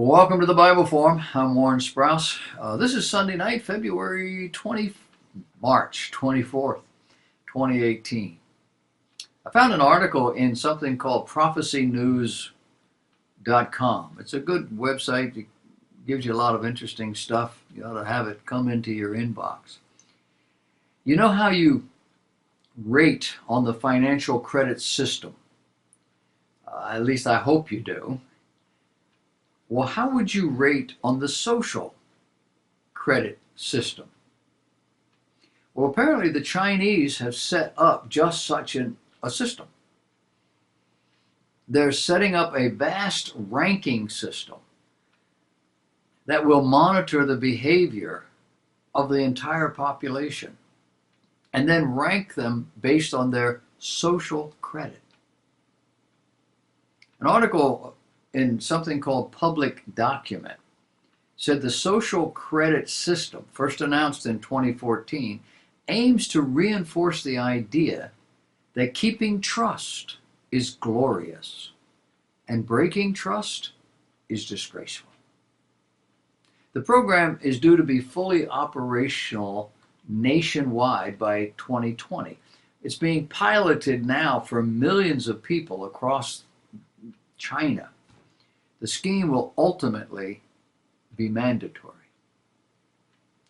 Welcome to the Bible Forum. I'm Warren Sprouse. This is Sunday night, March 24th, 2018. I found an article in something called prophecynews.com. It's a good website. It gives you a lot of interesting stuff. You ought to have it come into your inbox. You know how you rate on the financial credit system? At least I hope you do. Well, how would you rate on the social credit system? Well, apparently the Chinese have set up just such a system. They're setting up a vast ranking system that will monitor the behavior of the entire population and then rank them based on their social credit. An article in something called Public Document said the social credit system, first announced in 2014, aims to reinforce the idea that keeping trust is glorious and breaking trust is disgraceful. The program is due to be fully operational nationwide by 2020. It's being piloted now for millions of people across China. The scheme will ultimately be mandatory.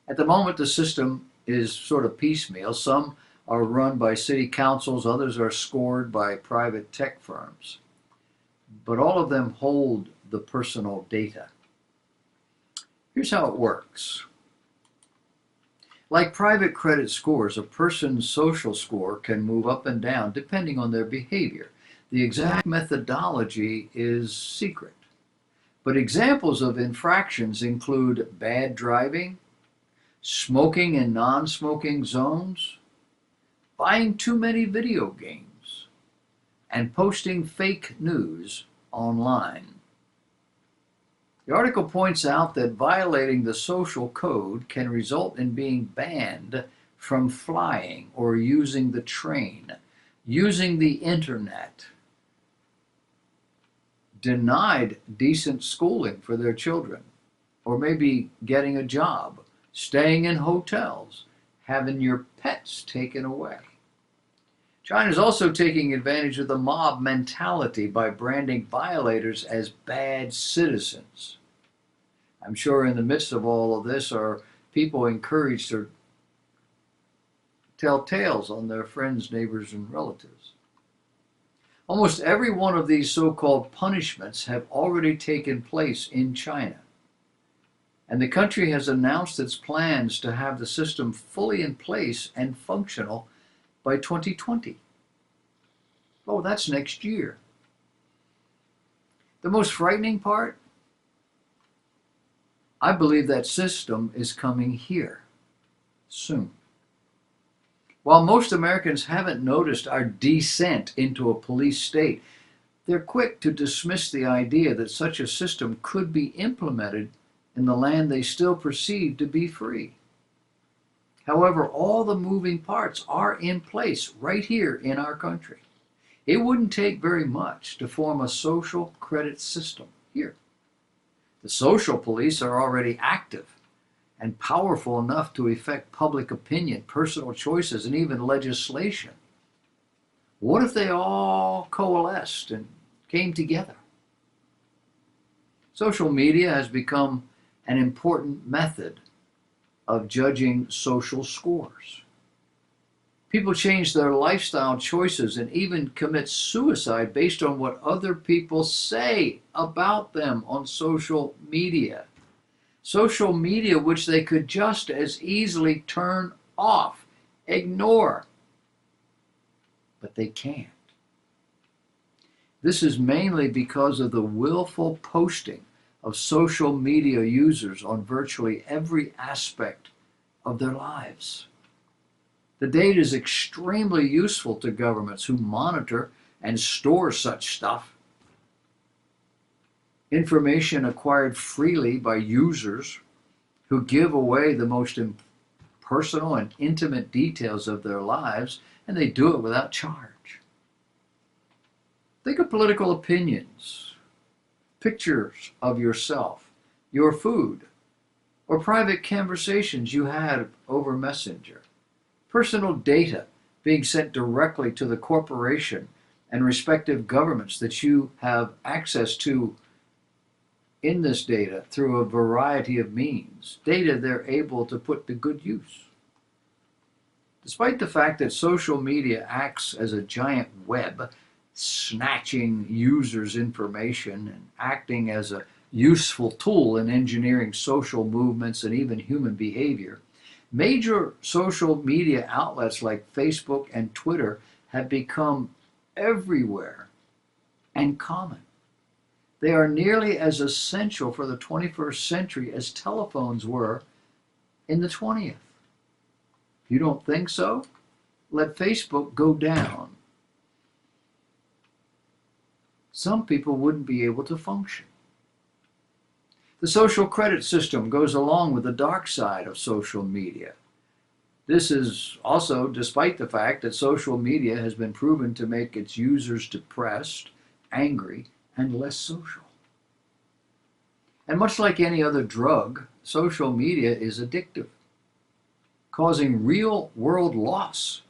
At the moment, the system is sort of piecemeal. Some are run by city councils, others are scored by private tech firms. But all of them hold the personal data. Here's how it works. Like private credit scores, a person's social score can move up and down depending on their behavior. The exact methodology is secret. But examples of infractions include bad driving, smoking in non-smoking zones, buying too many video games, and posting fake news online. The article points out that violating the social code can result in being banned from flying or using the train, using the internet, denied decent schooling for their children, or maybe getting a job, staying in hotels, having your pets taken away. China is also taking advantage of the mob mentality by branding violators as bad citizens. I'm sure in the midst of all of this are people encouraged to tell tales on their friends, neighbors, and relatives. Almost every one of these so-called punishments have already taken place in China. And the country has announced its plans to have the system fully in place and functional by 2020. Oh, that's next year. The most frightening part? I believe that system is coming here soon. While most Americans haven't noticed our descent into a police state, they're quick to dismiss the idea that such a system could be implemented in the land they still perceive to be free. However, all the moving parts are in place right here in our country. It wouldn't take very much to form a social credit system here. The social police are already active and powerful enough to affect public opinion, personal choices, and even legislation. What if they all coalesced and came together? Social media has become an important method of judging social scores. People change their lifestyle choices and even commit suicide based on what other people say about them on social media. Social media which they could just as easily turn off, ignore, but they can't. This is mainly because of the willful posting of social media users on virtually every aspect of their lives. The data is extremely useful to governments who monitor and store such stuff. Information acquired freely by users who give away the most personal and intimate details of their lives, and they do it without charge. Think of political opinions. pictures of yourself, your food, or private conversations you had over Messenger. Personal data being sent directly to the corporation and respective governments that you have access to in this data through a variety of means, data they're able to put to good use. Despite the fact that social media acts as a giant web, snatching users' information and acting as a useful tool in engineering social movements and even human behavior, major social media outlets like Facebook and Twitter have become everywhere and common. They are nearly as essential for the 21st century as telephones were in the 20th. If you don't think so, let Facebook go down. Some people wouldn't be able to function. The social credit system goes along with the dark side of social media. This is also despite the fact that social media has been proven to make its users depressed, angry, and less social. And much like any other drug, social media is addictive, causing real world loss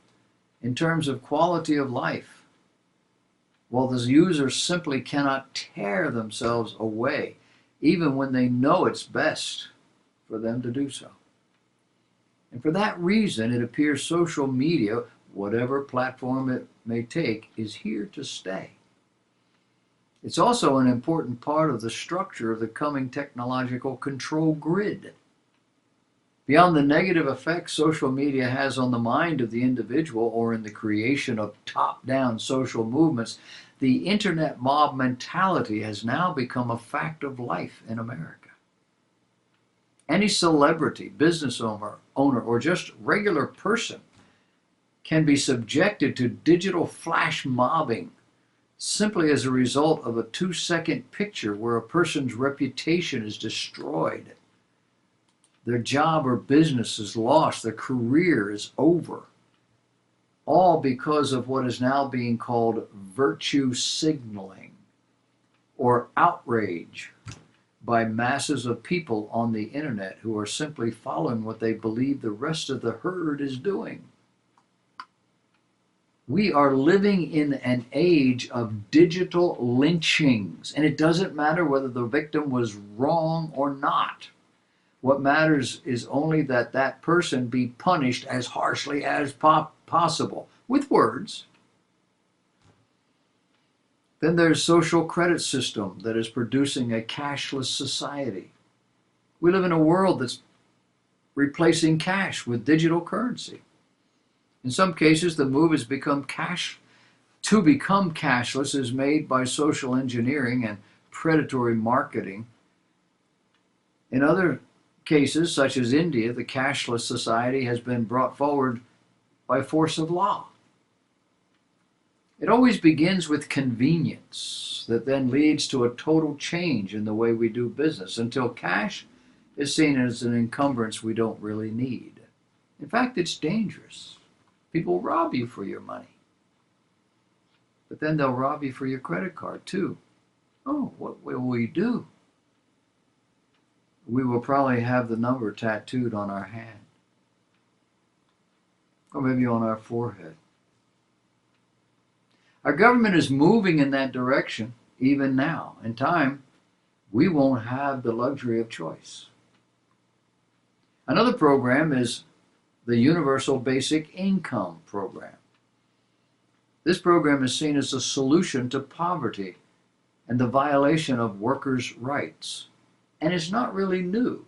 in terms of quality of life, while the users simply cannot tear themselves away, even when they know it's best for them to do so. And for that reason, it appears social media, whatever platform it may take, is here to stay. It's also an important part of the structure of the coming technological control grid. Beyond the negative effects social media has on the mind of the individual or in the creation of top-down social movements, the internet mob mentality has now become a fact of life in America. Any celebrity, business owner, or just regular person can be subjected to digital flash mobbing simply as a result of a 2-second picture where a person's reputation is destroyed. Their job or business is lost, their career is over. All because of what is now being called virtue signaling or outrage by masses of people on the internet who are simply following what they believe the rest of the herd is doing. We are living in an age of digital lynchings, and it doesn't matter whether the victim was wrong or not. What matters is only that that person be punished as harshly as possible, with words. Then there's social credit system that is producing a cashless society. We live in a world that's replacing cash with digital currency. In some cases, the move has become to become cashless is made by social engineering and predatory marketing. In other cases, such as India, the cashless society has been brought forward by force of law. It always begins with convenience that then leads to a total change in the way we do business until cash is seen as an encumbrance we don't really need. In fact, it's dangerous. People rob you for your money. But then they'll rob you for your credit card too. Oh, what will we do? We will probably have the number tattooed on our hand. Or maybe on our forehead. Our government is moving in that direction even now. In time, we won't have the luxury of choice. Another program is the Universal Basic Income Program. This program is seen as a solution to poverty and the violation of workers' rights. And it's not really new.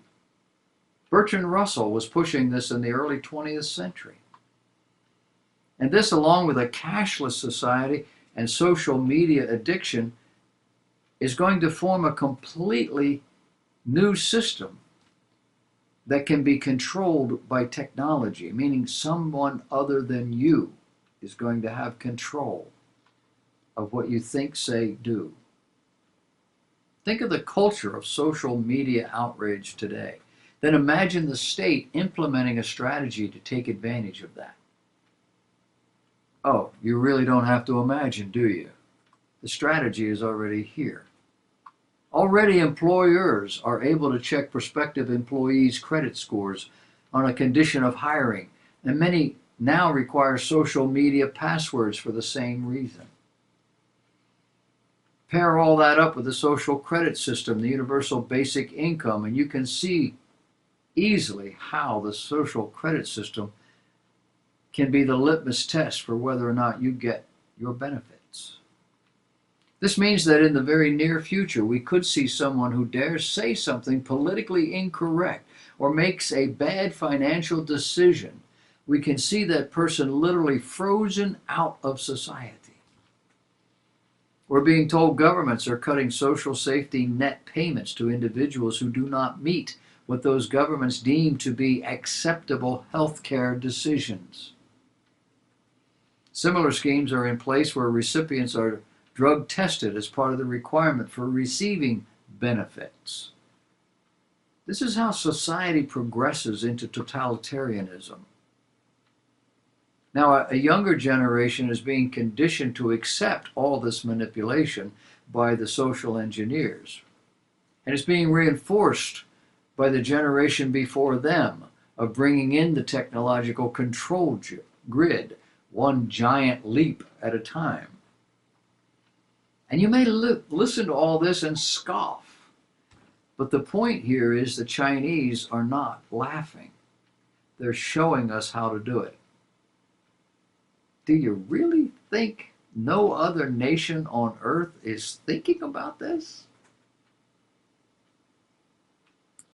Bertrand Russell was pushing this in the early 20th century. And this, along with a cashless society and social media addiction, is going to form a completely new system that can be controlled by technology, meaning someone other than you is going to have control of what you think, say, do. Think of the culture of social media outrage today. Then imagine the state implementing a strategy to take advantage of that. Oh, you really don't have to imagine, do you? The strategy is already here. Already, employers are able to check prospective employees' credit scores on a condition of hiring, and many now require social media passwords for the same reason. Pair all that up with the social credit system, the universal basic income, and you can see easily how the social credit system can be the litmus test for whether or not you get your benefits. This means that in the very near future, we could see someone who dares say something politically incorrect or makes a bad financial decision. We can see that person literally frozen out of society. We're being told governments are cutting social safety net payments to individuals who do not meet what those governments deem to be acceptable health care decisions. Similar schemes are in place where recipients are drug tested as part of the requirement for receiving benefits. This is how society progresses into totalitarianism. Now, a younger generation is being conditioned to accept all this manipulation by the social engineers. And it's being reinforced by the generation before them of bringing in the technological control grid, one giant leap at a time. And you may listen to all this and scoff. But the point here is the Chinese are not laughing. They're showing us how to do it. Do you really think no other nation on earth is thinking about this?